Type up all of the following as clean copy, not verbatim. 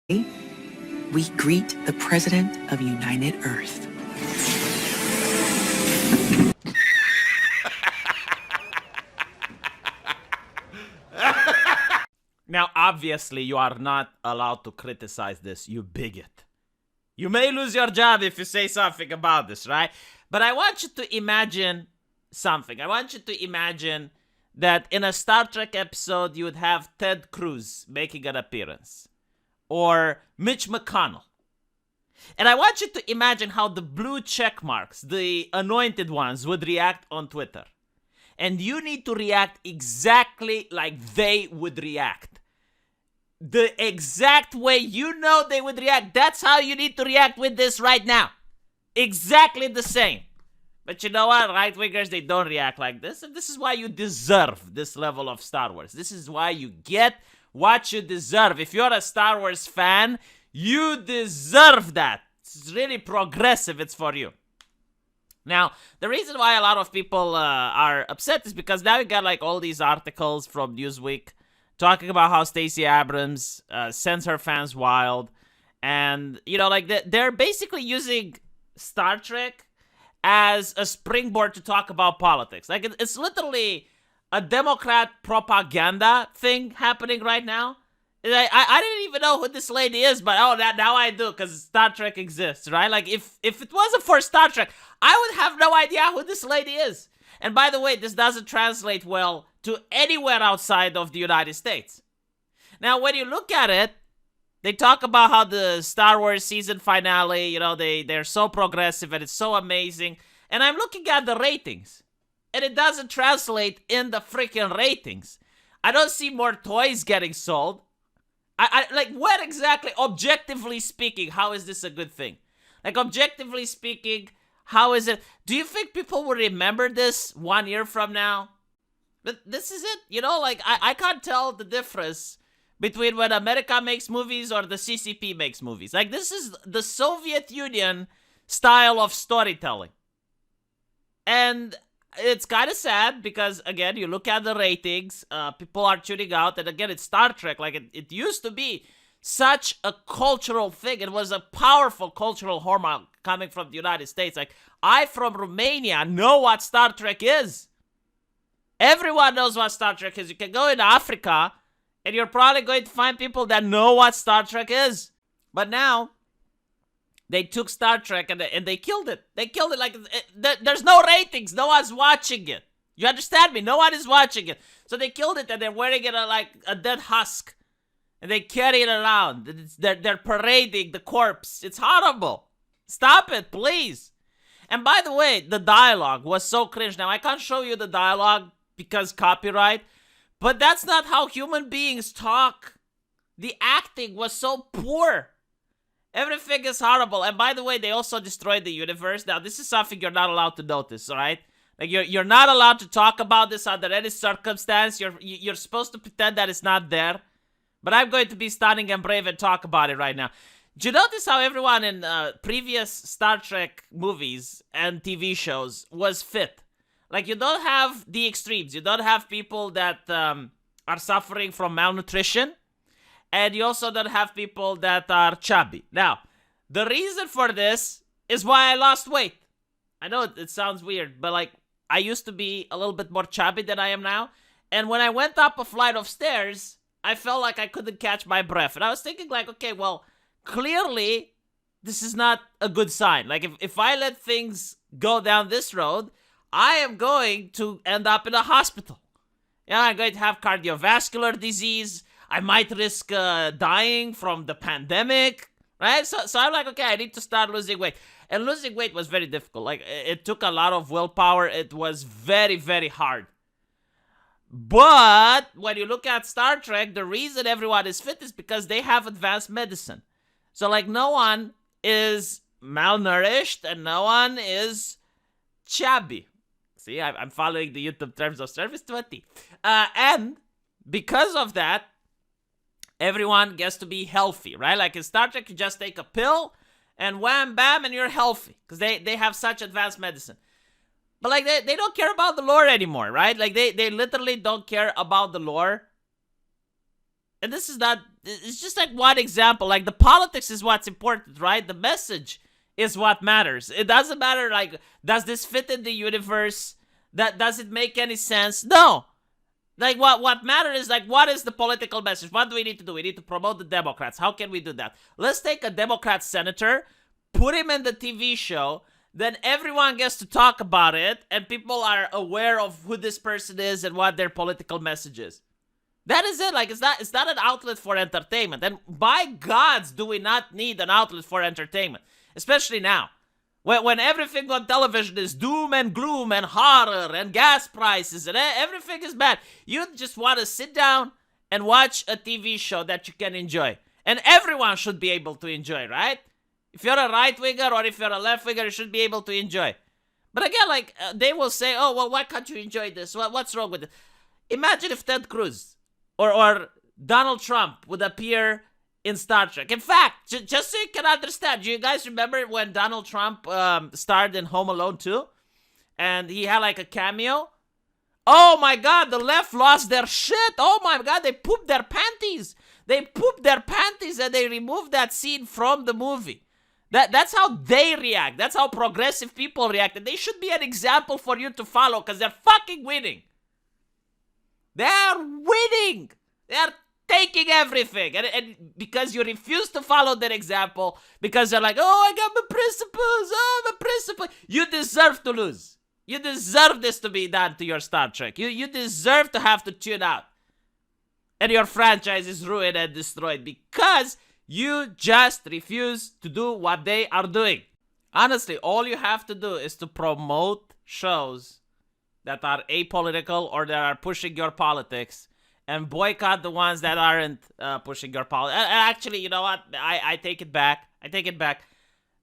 We greet the President of United Earth. Now, obviously, you are not allowed to criticize this, you bigot. You may lose your job if you say something about this, right? But I want you to imagine something. I want you to imagine that in a Star Trek episode, you would have Ted Cruz making an appearance. Or Mitch McConnell. And I want you to imagine how the blue check marks, the anointed ones, would react on Twitter. And you need to react exactly like they would react. The exact way you know they would react. That's how you need to react with this right now. Exactly the same. But you know what? Right-wingers, they don't react like this. And this is why you deserve this level of Star Wars. This is why you get what you deserve. If you're a Star Wars fan, you deserve that. It's really progressive. It's for you. Now, the reason why a lot of people are upset is because now you got like all these articles from Newsweek talking about how Stacey Abrams sends her fans wild. And, you know, like they're basically using Star Trek as a springboard to talk about politics. Like it's literally a Democrat propaganda thing happening right now. I didn't even know who this lady is, but now I do, because Star Trek exists, right? Like, if it wasn't for Star Trek, I would have no idea who this lady is. And by the way, this doesn't translate well to anywhere outside of the United States. Now, when you look at it, they talk about how the Star Wars season finale, you know, they're so progressive and it's so amazing. And I'm looking at the ratings, and it doesn't translate in the freaking ratings. I don't see more toys getting sold. I like, what exactly, objectively speaking, how is this a good thing? Like, objectively speaking, how is it? Do you think people will remember this 1 year from now? But this is it, you know, like, I can't tell the difference between when America makes movies or the CCP makes movies. Like, this is the Soviet Union style of storytelling. And it's kind of sad because, again, you look at the ratings, people are tuning out. And again, it's Star Trek. Like, it used to be such a cultural thing. It was a powerful cultural hallmark coming from the United States. Like, I, from Romania, know what Star Trek is. Everyone knows what Star Trek is. You can go into Africa, and you're probably going to find people that know what Star Trek is. But now, they took Star Trek and they killed it. They killed it. Like, there's no ratings. No one's watching it. You understand me? No one is watching it. So they killed it, and they're wearing it like a dead husk. And they carry it around. They're parading the corpse. It's horrible. Stop it, please. And by the way, the dialogue was so cringe. Now, I can't show you the dialogue because copyright. But that's not how human beings talk. The acting was so poor. Everything is horrible. And by the way, they also destroyed the universe. Now, this is something you're not allowed to notice, all right? Like, you're not allowed to talk about this under any circumstance. You're supposed to pretend that it's not there. But I'm going to be stunning and brave and talk about it right now. Do you notice how everyone in previous Star Trek movies and TV shows was fit? Like, you don't have the extremes. You don't have people that are suffering from malnutrition. And you also don't have people that are chubby. Now, the reason for this is why I lost weight. I know it sounds weird, but like, I used to be a little bit more chubby than I am now. And when I went up a flight of stairs, I felt like I couldn't catch my breath. And I was thinking like, okay, well, clearly this is not a good sign. Like, if I let things go down this road, I am going to end up in a hospital. Yeah, I'm going to have cardiovascular disease. I might risk dying from the pandemic, right? So I'm like, okay, I need to start losing weight. And losing weight was very difficult. Like, it took a lot of willpower. It was very, very hard. But when you look at Star Trek, the reason everyone is fit is because they have advanced medicine. So, like, no one is malnourished and no one is chubby. See, I'm following the YouTube terms of service to a T. And because of that, everyone gets to be healthy, right? Like in Star Trek, you just take a pill and wham, bam, and you're healthy. Because they have such advanced medicine. But like, they don't care about the lore anymore, right? Like, they literally don't care about the lore. And this is not, it's just like one example. Like, the politics is what's important, right? The message is what matters. It doesn't matter, like, does this fit in the universe? Does it make any sense? No. Like, what matters is, like, what is the political message? What do we need to do? We need to promote the Democrats. How can we do that? Let's take a Democrat senator, put him in the TV show, then everyone gets to talk about it, and people are aware of who this person is and what their political message is. That is it. Like, it's not an outlet for entertainment. And by gods, do we not need an outlet for entertainment? Especially now. When everything on television is doom and gloom and horror and gas prices and everything is bad. You just want to sit down and watch a TV show that you can enjoy. And everyone should be able to enjoy, right? If you're a right-winger or if you're a left-winger, you should be able to enjoy. But again, like, they will say, oh, well, why can't you enjoy this? What's wrong with it? Imagine if Ted Cruz or Donald Trump would appear in Star Trek. In fact, just so you can understand, do you guys remember when Donald Trump starred in Home Alone 2? And he had like a cameo? Oh my god, the left lost their shit. Oh my god, they pooped their panties. They pooped their panties and they removed that scene from the movie. That's how they react. That's how progressive people react. And they should be an example for you to follow because they're fucking winning. They're winning. They're taking everything. And because you refuse to follow their example, because they're like, oh, I got my principles, you deserve to lose. You deserve this to be done to your Star Trek. You deserve to have to tune out. And your franchise is ruined and destroyed because you just refuse to do what they are doing. Honestly, all you have to do is to promote shows that are apolitical or that are pushing your politics and boycott the ones that aren't pushing your politics. Actually, you know what? I take it back.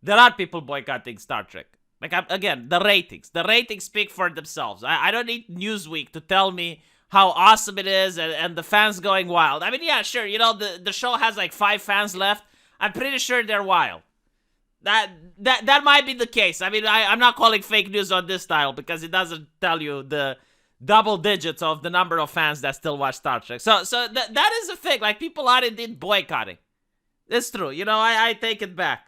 There are people boycotting Star Trek. Like, again, the ratings speak for themselves. I don't need Newsweek to tell me how awesome it is and the fans going wild. I mean, yeah, sure, you know, the show has like 5 fans left. I'm pretty sure they're wild. That might be the case. I mean, I'm not calling fake news on this style because it doesn't tell you the double digits of the number of fans that still watch Star Trek. So that is a thing. Like, people are indeed boycotting. It's true. You know, I take it back.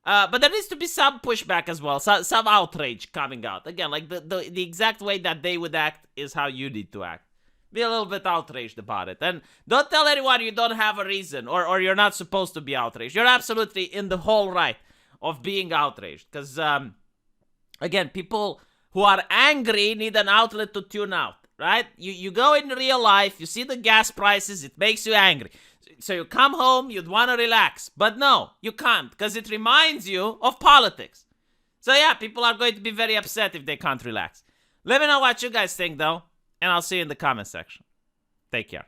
But there needs to be some pushback as well. Some outrage coming out. Again, like the exact way that they would act is how you need to act. Be a little bit outraged about it. And don't tell anyone you don't have a reason or you're not supposed to be outraged. You're absolutely in the whole right of being outraged. Because, again, people who are angry need an outlet to tune out, right? You go in real life, you see the gas prices, it makes you angry. So you come home, you'd want to relax. But no, you can't, because it reminds you of politics. So yeah, people are going to be very upset if they can't relax. Let me know what you guys think, though, and I'll see you in the comment section. Take care.